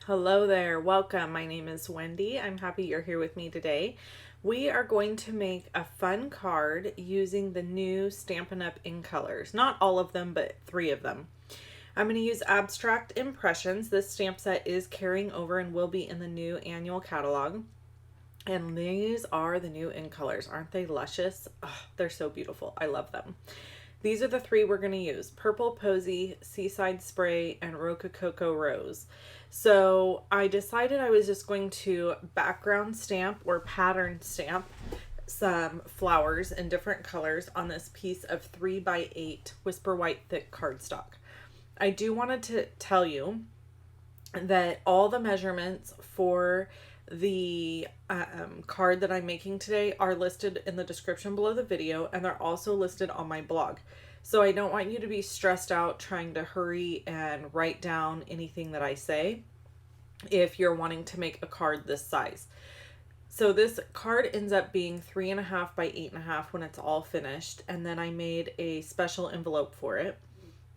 Hello there, welcome. My name is Wendy. I'm happy you're here with me today. We are going to make a fun card using the new Stampin' Up! In colors. Not all of them, but 3 of them. I'm going to use Abstract Impressions. This stamp set is carrying over and will be in the new annual catalog. And these are the new in colors. Aren't they luscious? Oh, they're so beautiful. I love them. These are the 3 we're going to use: Purple Posy, Seaside Spray, and Rococo Rose. So I decided I was just going to background stamp or pattern stamp some flowers in different colors on this piece of 3x8 Whisper White thick cardstock. I do wanted to tell you that all the measurements for the card that I'm making today are listed in the description below the video, and they're also listed on my blog. So I don't want you to be stressed out trying to hurry and write down anything that I say if you're wanting to make a card this size. So this card ends up being 3.5 by 8.5 when it's all finished, and then I made a special envelope for it.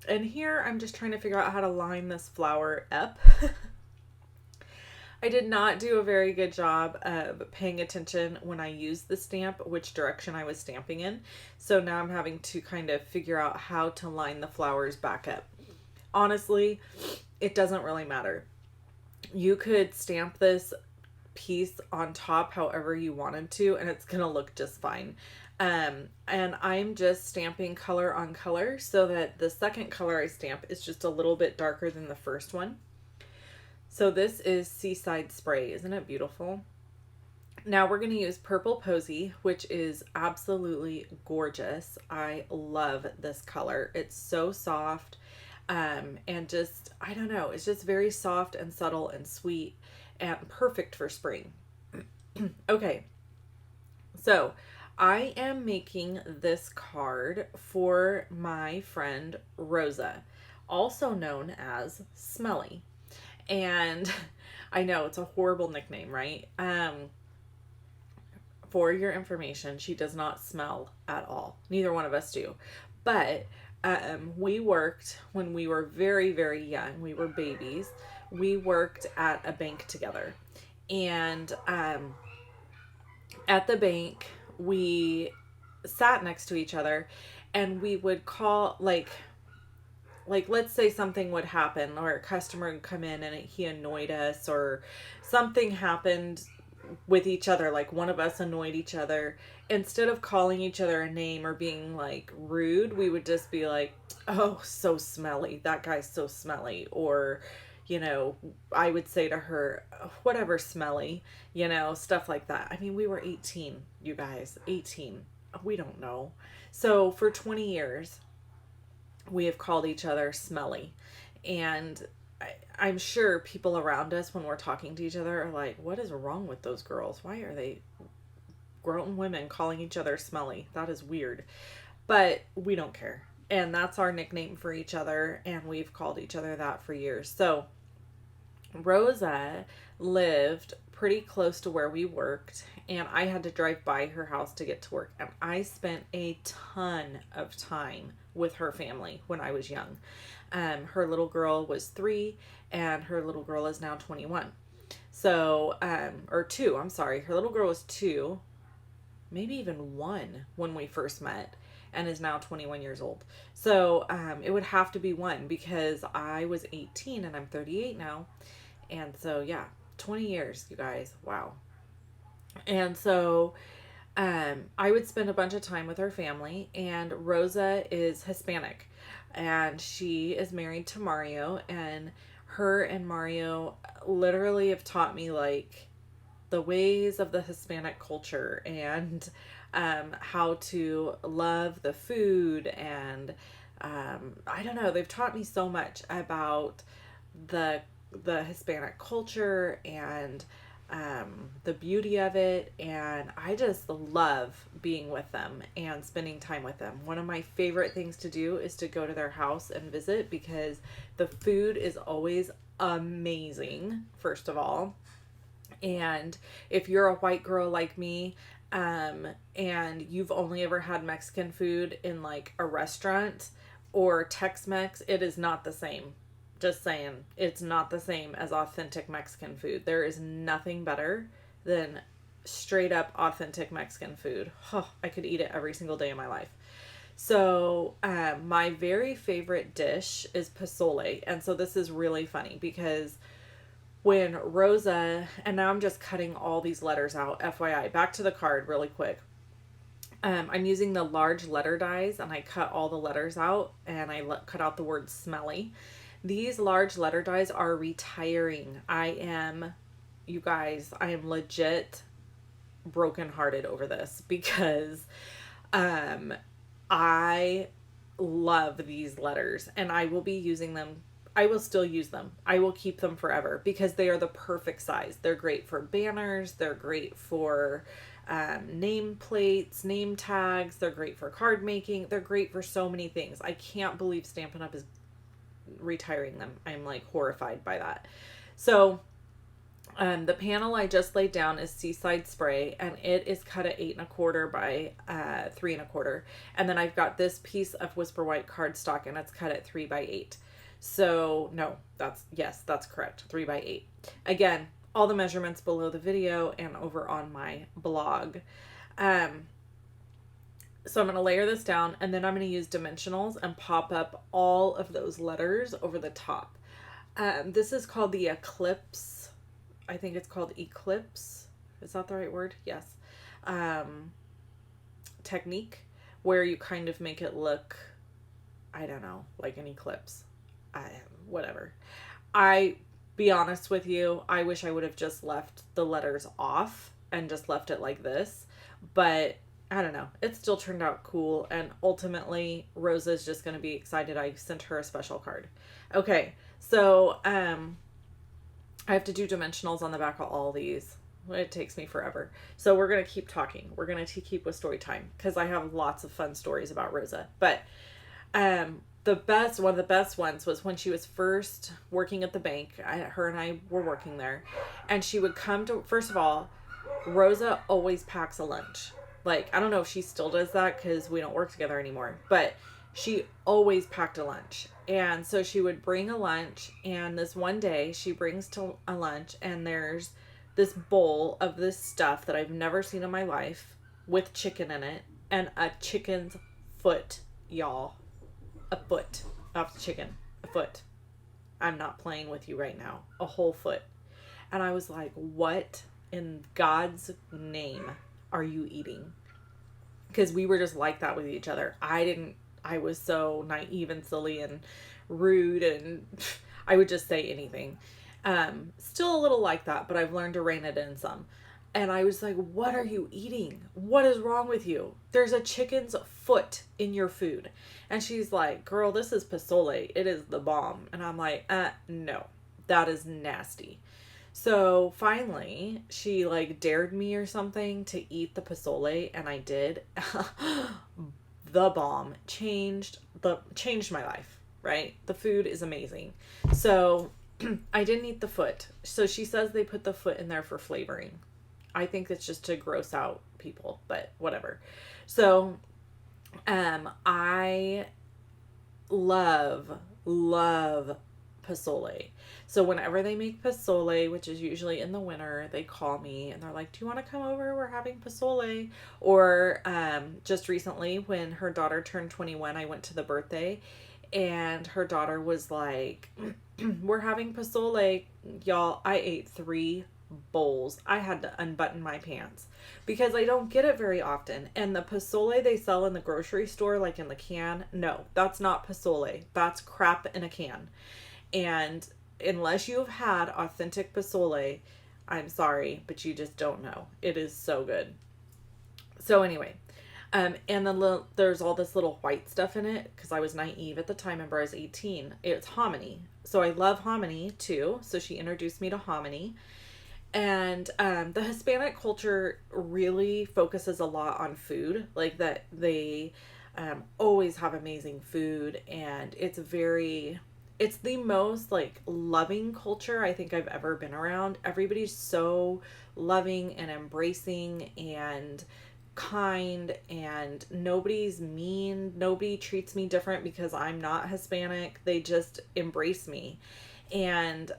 And here I'm just trying to figure out how to line this flower up. I did not do a very good job of paying attention when I used the stamp, which direction I was stamping in. So now I'm having to kind of figure out how to line the flowers back up. Honestly, it doesn't really matter. You could stamp this piece on top however you wanted to, and it's going to look just fine. And I'm just stamping color on color so that the second color I stamp is just a little bit darker than the first one. So this is Seaside Spray. Isn't it beautiful? Now we're going to use Purple Posy, which is absolutely gorgeous. I love this color. It's so soft, and just, I don't know, it's just very soft and subtle and sweet and perfect for spring. Okay, so I am making this card for my friend Rosa, also known as Smelly. And I know it's a horrible nickname, right? For your information, she does not smell at all. Neither one of us do. But we worked when we were very, very young. We were babies. We worked at a bank together. And at the bank, we sat next to each other, and we would call, like let's say something would happen, or a customer would come in and he annoyed us, or something happened with each other, like one of us annoyed each other. Instead of calling each other a name or being like rude, we would just be like, oh, so smelly, that guy's so smelly. Or I would say to her, whatever, Smelly, stuff like that. I mean, we were 18, you guys, 18. We don't know. So for 20 years we have called each other Smelly. And I'm sure people around us, when we're talking to each other, are like, what is wrong with those girls? Why are they grown women calling each other Smelly? That is weird. But we don't care. And that's our nickname for each other. And we've called each other that for years. So Rosa lived pretty close to where we worked, and I had to drive by her house to get to work. And I spent a ton of time with her family when I was young. Her little girl was 3, and her little girl is now 21. So, or 2, I'm sorry. Her little girl was 2, maybe even 1 when we first met, and is now 21 years old. So, it would have to be 1 because I was 18 and I'm 38 now. And so, yeah, 20 years, you guys. Wow. And so I would spend a bunch of time with her family, and Rosa is Hispanic, and she is married to Mario, and her and Mario literally have taught me like the ways of the Hispanic culture, and how to love the food, and I don't know, they've taught me so much about the Hispanic culture and the beauty of it, and I just love being with them and spending time with them. One of my favorite things to do is to go to their house and visit, because the food is always amazing, first of all. And if you're a white girl like me, and you've only ever had Mexican food in like a restaurant or Tex-Mex, it is not the same. Just saying, it's not the same as authentic Mexican food. There is nothing better than straight up authentic Mexican food. Oh, I could eat it every single day of my life. So, my very favorite dish is pozole. And so this is really funny because when Rosa, and now I'm just cutting all these letters out, FYI, back to the card really quick. I'm using the large letter dies and I cut all the letters out and I cut out the word smelly. These large letter dies are retiring. You guys, I am legit brokenhearted over this because I love these letters and I will be using them. I will still use them. I will keep them forever because they are the perfect size. They're great for banners. They're great for name plates, name tags. They're great for card making. They're great for so many things. I can't believe Stampin' Up! Is retiring them. I'm like horrified by that. So the panel I just laid down is Seaside Spray, and it is cut at 8 1/4 by 3 1/4. And then I've got this piece of Whisper White cardstock, and it's cut at 3 by 8. So no, that's correct. 3 by 8. Again, all the measurements below the video and over on my blog. So I'm going to layer this down, and then I'm going to use dimensionals and pop up all of those letters over the top. This is called the Eclipse. I think it's called Eclipse. Is that the right word? Yes. Technique, where you kind of make it look, I don't know, like an eclipse. Whatever. Be honest with you, I wish I would have just left the letters off and just left it like this. But I don't know. It still turned out cool. And ultimately, Rosa's just going to be excited I sent her a special card. Okay. So, I have to do dimensionals on the back of all these. It takes me forever. So we're going to keep talking. We're going to keep with story time because I have lots of fun stories about Rosa. But, one of the best ones was when she was first working at the bank. Her and I were working there, and she would come to, first of all, Rosa always packs a lunch. Like, I don't know if she still does that because we don't work together anymore, but she always packed a lunch. And so she would bring a lunch, and this one day she brings to a lunch, and there's this bowl of this stuff that I've never seen in my life with chicken in it, and a chicken's foot, y'all. A foot. Not the chicken. A foot. I'm not playing with you right now. A whole foot. And I was like, what in God's name are you eating? Because we were just like that with each other. I was so naive and silly and rude, and I would just say anything. Still a little like that, but I've learned to rein it in some. And I was like, what are you eating? What is wrong with you? There's a chicken's foot in your food. And she's like, girl, this is pozole. It is the bomb. And I'm like, no, that is nasty. So finally, she like dared me or something to eat the pozole, and I did. The bomb changed my life, right? The food is amazing. So I didn't eat the foot. So she says they put the foot in there for flavoring. I think it's just to gross out people, but whatever. So, I love pozole. So whenever they make pozole, which is usually in the winter, they call me and they're like, do you want to come over? We're having pozole. Or, just recently when her daughter turned 21, I went to the birthday, and her daughter was like, we're having pozole. Y'all, I ate 3 bowls. I had to unbutton my pants because I don't get it very often. And the pozole they sell in the grocery store, like in the can, no, that's not pozole. That's crap in a can. And unless you've had authentic pozole, I'm sorry, but you just don't know. It is so good. So anyway, and then there's all this little white stuff in it because I was naive at the time. Remember, I was 18. It's hominy. So I love hominy too. So she introduced me to hominy. And the Hispanic culture really focuses a lot on food, like that they always have amazing food, and it's the most like loving culture I think I've ever been around. Everybody's so loving and embracing and kind, and nobody's mean. Nobody treats me different because I'm not Hispanic. They just embrace me. And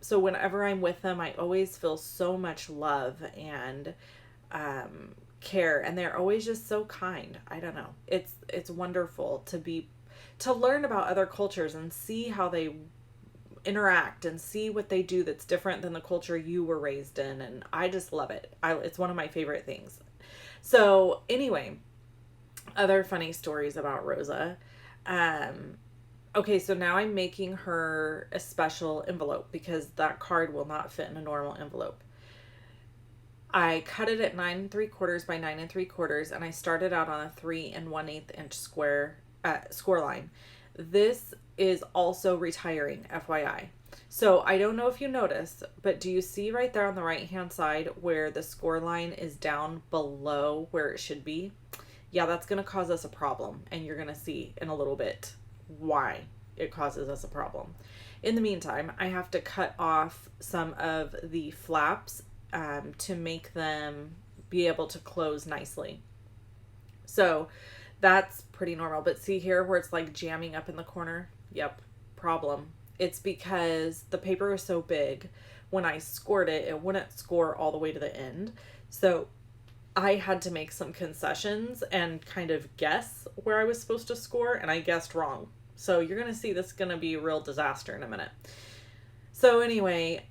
so whenever I'm with them, I always feel so much love and care, and they're always just so kind. I don't know. It's wonderful to learn about other cultures and see how they interact and see what they do that's different than the culture you were raised in, and I just love it. It's one of my favorite things. So anyway, other funny stories about Rosa. Okay, so now I'm making her a special envelope because that card will not fit in a normal envelope. I cut it at 9 3/4 by 9 3/4, and I started out on a 3 1/8 inch square line. This is also retiring, FYI. So I don't know if you noticed, but do you see right there on the right hand side where the score line is down below where it should be? Yeah, that's going to cause us a problem, and you're going to see in a little bit why it causes us a problem. In the meantime, I have to cut off some of the flaps to make them be able to close nicely. So that's pretty normal. But see here where it's like jamming up in the corner? Yep, problem. It's because the paper is so big. When I scored it, it wouldn't score all the way to the end. So I had to make some concessions and kind of guess where I was supposed to score, and I guessed wrong. So you're going to see this is going to be a real disaster in a minute. So anyway,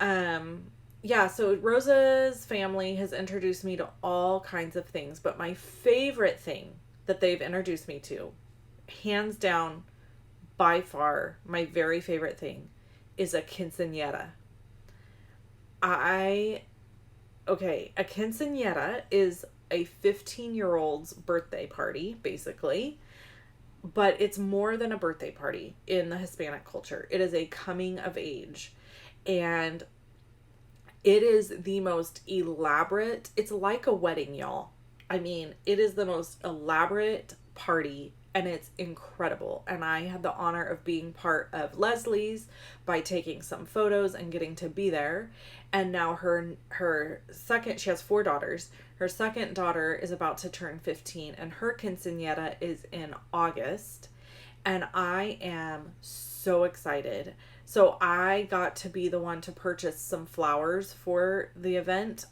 yeah, so Rosa's family has introduced me to all kinds of things, but my favorite thing that they've introduced me to, hands down, by far, my very favorite thing, is a quinceañera. A quinceañera is a 15-year-old's birthday party, basically, but it's more than a birthday party in the Hispanic culture. It is a coming of age, and it is the most elaborate. It's like a wedding, y'all. I mean, it is the most elaborate party, and it's incredible. And I had the honor of being part of Leslie's by taking some photos and getting to be there. And now her second, she has 4 daughters. Her second daughter is about to turn 15, and her quinceañera is in August. And I am so excited. So I got to be the one to purchase some flowers for the event.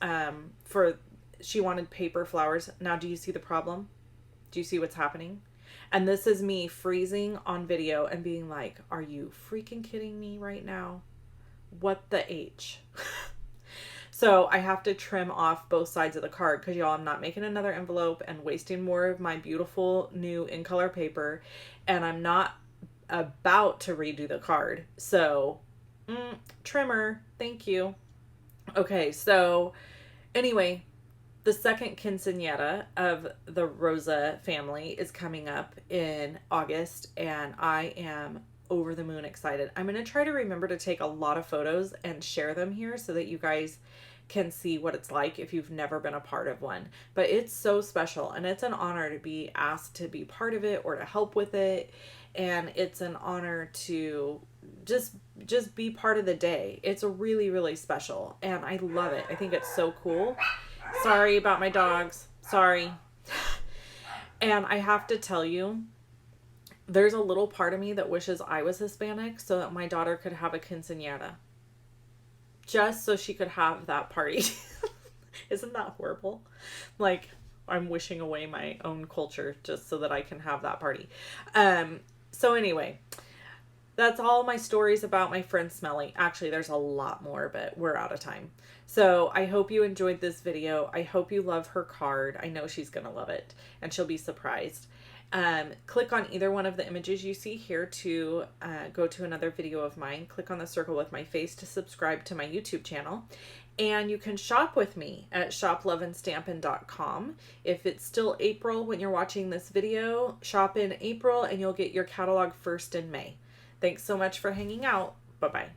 She wanted paper flowers. Now, do you see the problem? Do you see what's happening? And this is me freezing on video and being like, are you freaking kidding me right now? What the H? So I have to trim off both sides of the card because, y'all, I'm not making another envelope and wasting more of my beautiful new in color paper. And I'm not about to redo the card. So, trimmer, thank you. Okay, so anyway, the second quinceañera of the Rosa family is coming up in August, and I am over the moon excited. I'm going to try to remember to take a lot of photos and share them here so that you guys can see what it's like if you've never been a part of one. But it's so special, and it's an honor to be asked to be part of it or to help with it. And it's an honor to just be part of the day. It's really, really special, and I love it. I think it's so cool. Sorry about my dogs. Sorry. And I have to tell you, there's a little part of me that wishes I was Hispanic so that my daughter could have a quinceañera. Just so she could have that party. Isn't that horrible? Like, I'm wishing away my own culture just so that I can have that party. So anyway, that's all my stories about my friend Smelly. Actually, there's a lot more, but we're out of time. So I hope you enjoyed this video. I hope you love her card. I know she's going to love it, and she'll be surprised. Click on either one of the images you see here to go to another video of mine. Click on the circle with my face to subscribe to my YouTube channel. And you can shop with me at shoploveandstampin.com. If it's still April when you're watching this video, shop in April and you'll get your catalog first in May. Thanks so much for hanging out. Bye-bye.